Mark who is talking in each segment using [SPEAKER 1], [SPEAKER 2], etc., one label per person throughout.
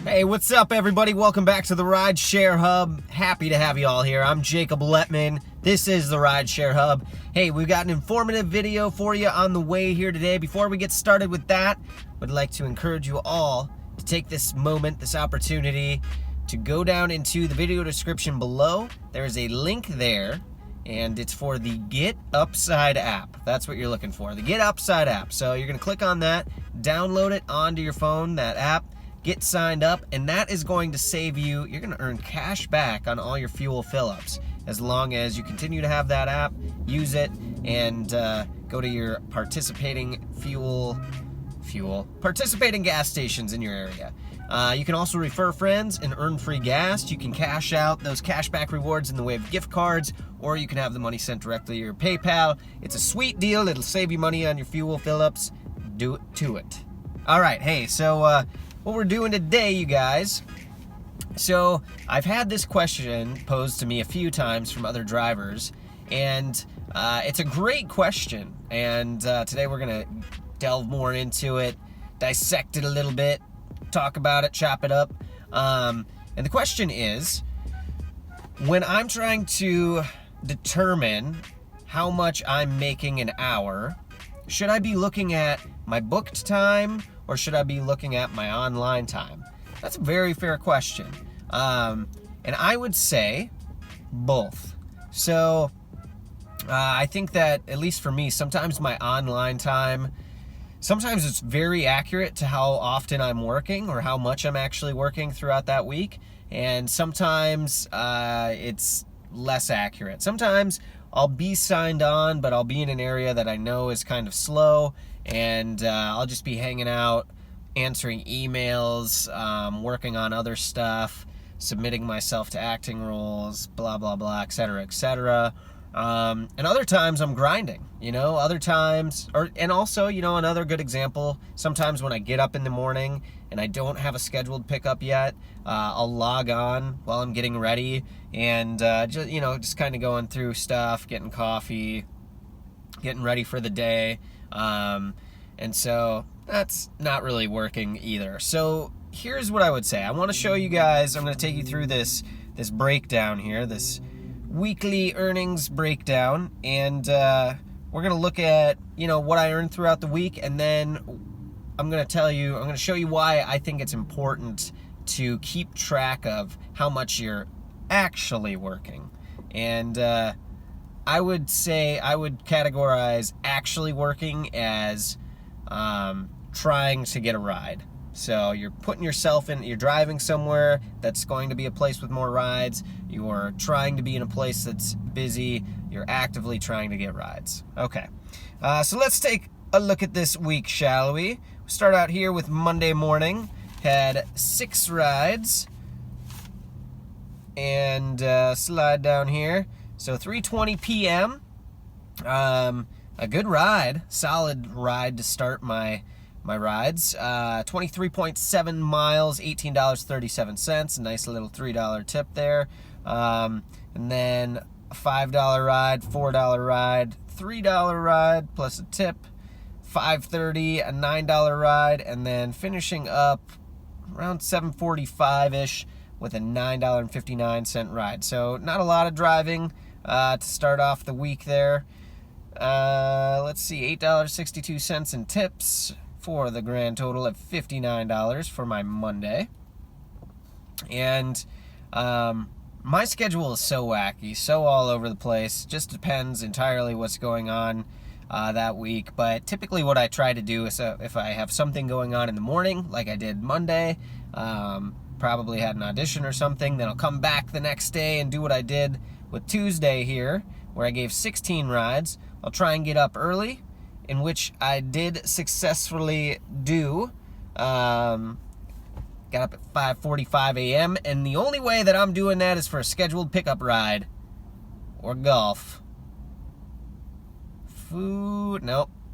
[SPEAKER 1] Hey, what's up, everybody? Welcome back to the Rideshare Hub. Happy to have you all here. I'm Jacob Letman. This is the Rideshare Hub. Hey, we've got an informative video for you on the way here today. Before we get started with that, I'd like to encourage you all to take this moment, this opportunity, to go down into the video description below. There's a link there, and it's for the Get Upside app. That's what you're looking for, the Get Upside app. So you're going to click on that, download it onto your phone, that app, get signed up, and that is going to save you. You're going to earn cash back on all your fuel fill-ups as long as you continue to have that app, use it, and go to your participating participating gas stations in your area. You can also refer friends and earn free gas. You can cash out those cashback rewards in the way of gift cards, or you can have the money sent directly to your PayPal. It's a sweet deal. It'll save you money on your fuel fill-ups. Do it to it. All right, hey, so what we're doing today, you guys. So I've had this question posed to me a few times from other drivers, and it's a great question. And today we're gonna delve more into it, dissect it a little bit, talk about it, chop it up. And the question is, when I'm trying to determine how much I'm making an hour, should I be looking at my booked time or should I be looking at my online time? That's a very fair question. And I would say both. So I think that, at least for me, sometimes my online time, sometimes it's very accurate to how often I'm working or how much I'm actually working throughout that week. And sometimes it's less accurate. Sometimes I'll be signed on, but I'll be in an area that I know is kind of slow, and I'll just be hanging out, answering emails, working on other stuff, submitting myself to acting roles, blah, blah, blah, etc., etc. And other times I'm grinding, other times, and also, another good example, sometimes when I get up in the morning and I don't have a scheduled pickup yet, I'll log on while I'm getting ready and, just kind of going through stuff, getting coffee, getting ready for the day. And so that's not really working either. So here's what I would say. I want to show you guys, I'm going to take you through this breakdown here, this weekly earnings breakdown, and we're going to look at, what I earned throughout the week, and then I'm going to show you why I think it's important to keep track of how much you're actually working. And I would categorize actually working as trying to get a ride. So you're putting yourself in, you're driving somewhere that's going to be a place with more rides, you're trying to be in a place that's busy, you're actively trying to get rides. Okay, so let's take a look at this week, shall we? We'll start out here with Monday morning. Had 6 rides, and slide down here. So 3:20 p.m., a good ride, solid ride to start my rides. 23.7 miles, $18.37, a nice little $3 tip there. And then a $5 ride, $4 ride, $3 ride plus a tip, $5.30, a $9 ride, and then finishing up around 7:45-ish with a $9.59 ride. So not a lot of driving to start off the week there. Let's see, $8.62 in tips for the grand total of $59 for my Monday. And my schedule is so wacky, so all over the place. Just depends entirely what's going on that week. But typically what I try to do is if I have something going on in the morning, like I did Monday, probably had an audition or something, then I'll come back the next day and do what I did with Tuesday here, where I gave 16 rides. I'll try and get up early, in which I did successfully do. Got up at 5:45 a.m., and the only way that I'm doing that is for a scheduled pickup ride or golf.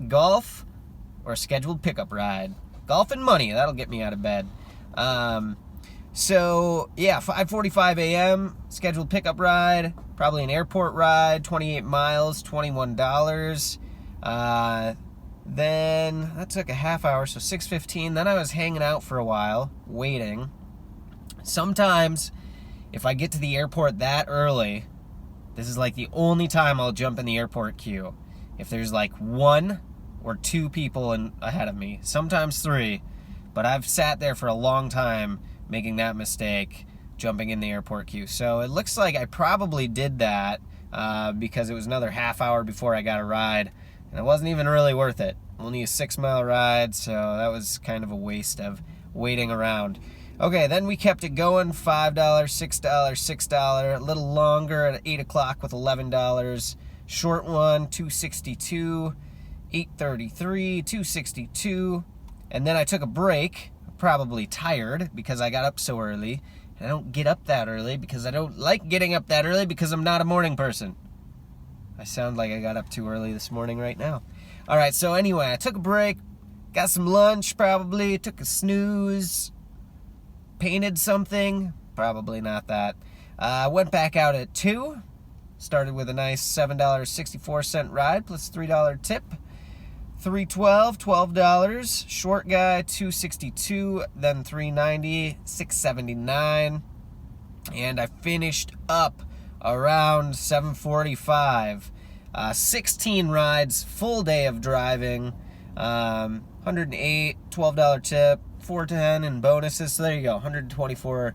[SPEAKER 1] Golf or scheduled pickup ride. Golf and money, that'll get me out of bed. So yeah, 5:45 a.m., scheduled pickup ride, probably an airport ride, 28 miles, $21. Then that took a half hour, so 6:15. Then I was hanging out for a while, waiting. Sometimes, if I get to the airport that early, this is like the only time I'll jump in the airport queue. If there's like 1 or 2 people ahead of me, sometimes 3, but I've sat there for a long time making that mistake, jumping in the airport queue. So it looks like I probably did that because it was another half hour before I got a ride, and it wasn't even really worth it. Only a 6-mile ride, so that was kind of a waste of waiting around. Okay, then we kept it going. $5, $6, $6, a little longer at 8 o'clock with $11. Short one, $2.62, $8.33, $2.62. And then I took a break, probably tired because I got up so early. And I don't get up that early because I don't like getting up that early because I'm not a morning person. I sound like I got up too early this morning right now. All right, so anyway, I took a break, got some lunch probably, took a snooze, painted something, probably not that. Went back out at 2, started with a nice $7.64 ride plus $3 tip. $3.12, $12. Short guy, $2.62, then $3.90, $6.79. And I finished up around $7.45. 16 rides, full day of driving. $108, $12 tip, $4.10 in bonuses. So there you go, $124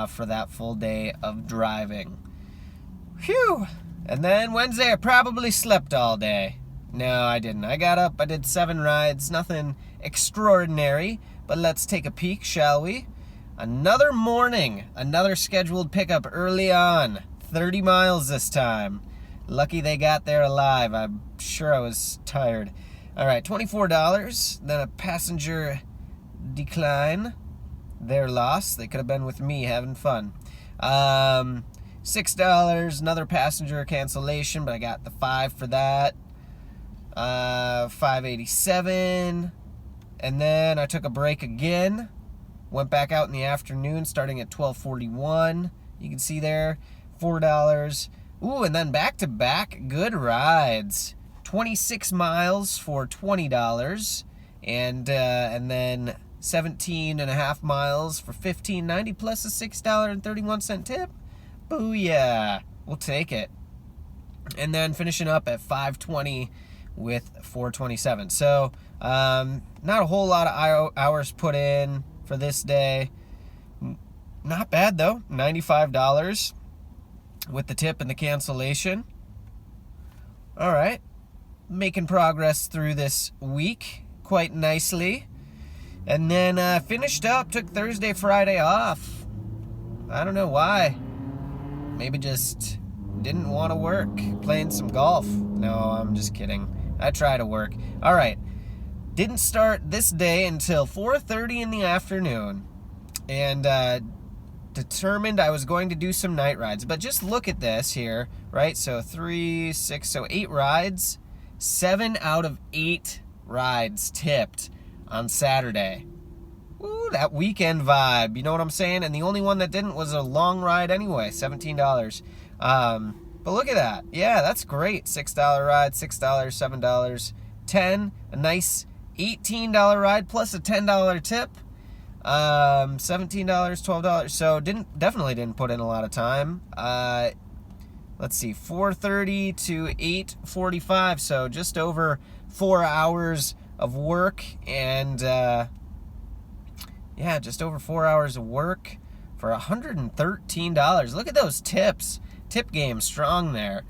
[SPEAKER 1] for that full day of driving. Phew! And then Wednesday, I probably slept all day. No, I didn't. I got up, I did 7 rides, nothing extraordinary, but let's take a peek, shall we? Another morning, another scheduled pickup early on, 30 miles this time. Lucky they got there alive. I'm sure I was tired. All right, $24, then a passenger decline. Their loss. They could have been with me having fun. $6, another passenger cancellation, but I got the 5 for that. $5.87, and then I took a break again, went back out in the afternoon starting at $12.41. You can see there, $4. Ooh, and then back to back good rides, 26 miles for $20, and then 17.5 miles for $15.90 plus a $6.31 tip. Booyah, we'll take it. And then finishing up at $5.20 with $4.27. So not a whole lot of hours put in for this day. Not bad though, $95 with the tip and the cancellation. All right, making progress through this week quite nicely. And then finished up, took Thursday, Friday off. I don't know why. Maybe just didn't want to work, playing some golf. No, I'm just kidding. I try to work. All right. Didn't start this day until 4:30 in the afternoon. And determined I was going to do some night rides. But just look at this here, right? So 3, 6, so 8 rides. 7 out of 8 rides tipped on Saturday. Ooh, that weekend vibe. You know what I'm saying? And the only one that didn't was a long ride anyway, $17. But look at that. Yeah, that's great. $6 ride, $6, $7, $10. A nice $18 ride plus a $10 tip. $17, $12. So definitely didn't put in a lot of time. Let's see, 4:30 to 8:45. So just over 4 hours of work, and yeah, just over 4 hours of work for $113. Look at those tips. Tip game strong there.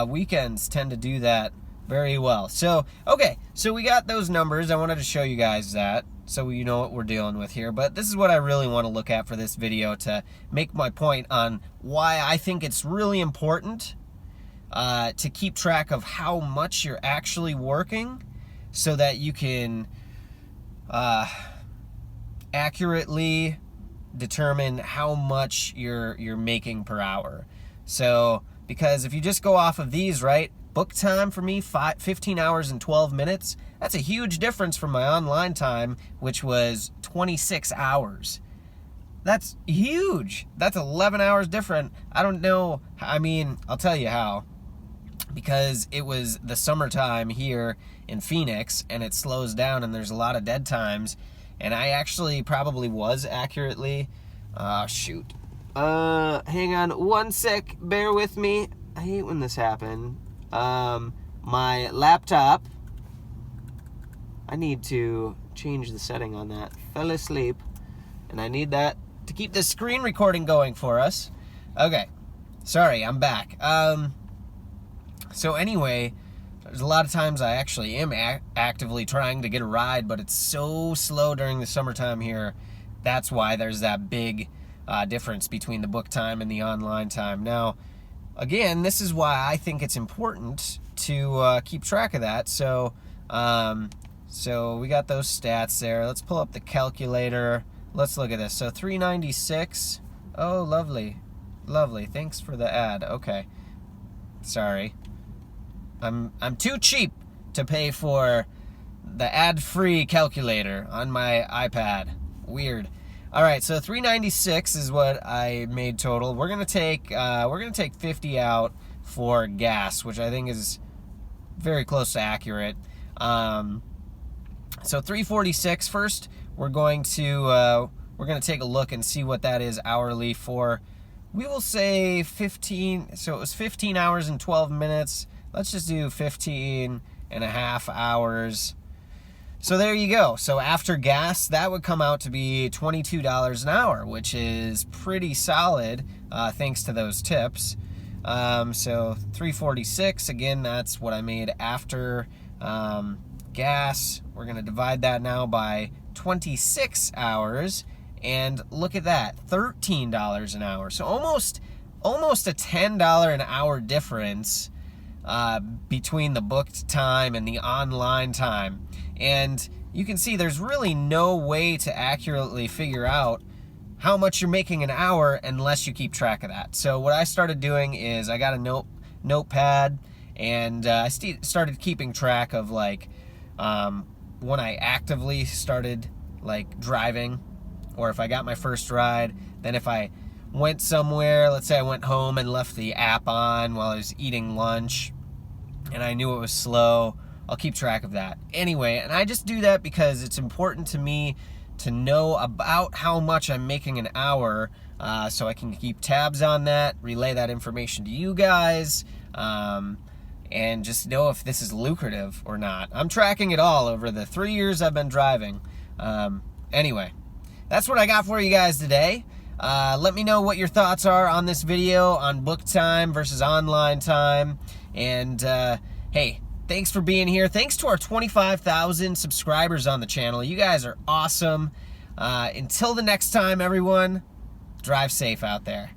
[SPEAKER 1] Weekends tend to do that very well. So, okay, so we got those numbers. I wanted to show you guys that so you know what we're dealing with here. But this is what I really want to look at for this video to make my point on why I think it's really important to keep track of how much you're actually working so that you can accurately determine how much you're making per hour. So, because if you just go off of these, right, book time for me, 15 hours and 12 minutes, that's a huge difference from my online time, which was 26 hours. That's huge. That's 11 hours different. I don't know, I mean, I'll tell you how. Because it was the summertime here in Phoenix, and it slows down, and there's a lot of dead times. and I actually probably was accurately. Shoot. Hang on one sec. Bear with me. I hate when this happens. My laptop, I need to change the setting on that. Fell asleep, and I need that to keep this screen recording going for us. Okay, sorry, I'm back. So anyway, there's a lot of times I actually am actively trying to get a ride, but it's so slow during the summertime here. That's why there's that big difference between the book time and the online time. Now, again, this is why I think it's important to keep track of that. So we got those stats there. Let's pull up the calculator. Let's look at this. So 396. Oh, lovely. Lovely. Thanks for the ad. Okay. Sorry. I'm too cheap to pay for the ad-free calculator on my iPad. Weird. All right, so 396 is what I made total. We're gonna take 50 out for gas, which I think is very close to accurate. So 346 first. We're going to take a look and see what that is hourly for. We will say 15. So it was 15 hours and 12 minutes. Let's just do 15 and a half hours. So there you go. So after gas, that would come out to be $22 an hour, which is pretty solid, thanks to those tips. So 346, again, that's what I made after gas. We're going to divide that now by 26 hours, and look at that, $13 an hour. So almost a $10 an hour difference between the booked time and the online time. And you can see there's really no way to accurately figure out how much you're making an hour unless you keep track of that. So what I started doing is I got a notepad, and I started keeping track of like when I actively started like driving, or if I got my first ride. Then if I went somewhere, let's say I went home and left the app on while I was eating lunch and I knew it was slow, I'll keep track of that. Anyway, and I just do that because it's important to me to know about how much I'm making an hour, so I can keep tabs on that, relay that information to you guys, and just know if this is lucrative or not. I'm tracking it all over the 3 years I've been driving. Anyway, that's what I got for you guys today. Let me know what your thoughts are on this video on book time versus online time. And hey, thanks for being here. Thanks to our 25,000 subscribers on the channel. You guys are awesome. Until the next time, everyone, drive safe out there.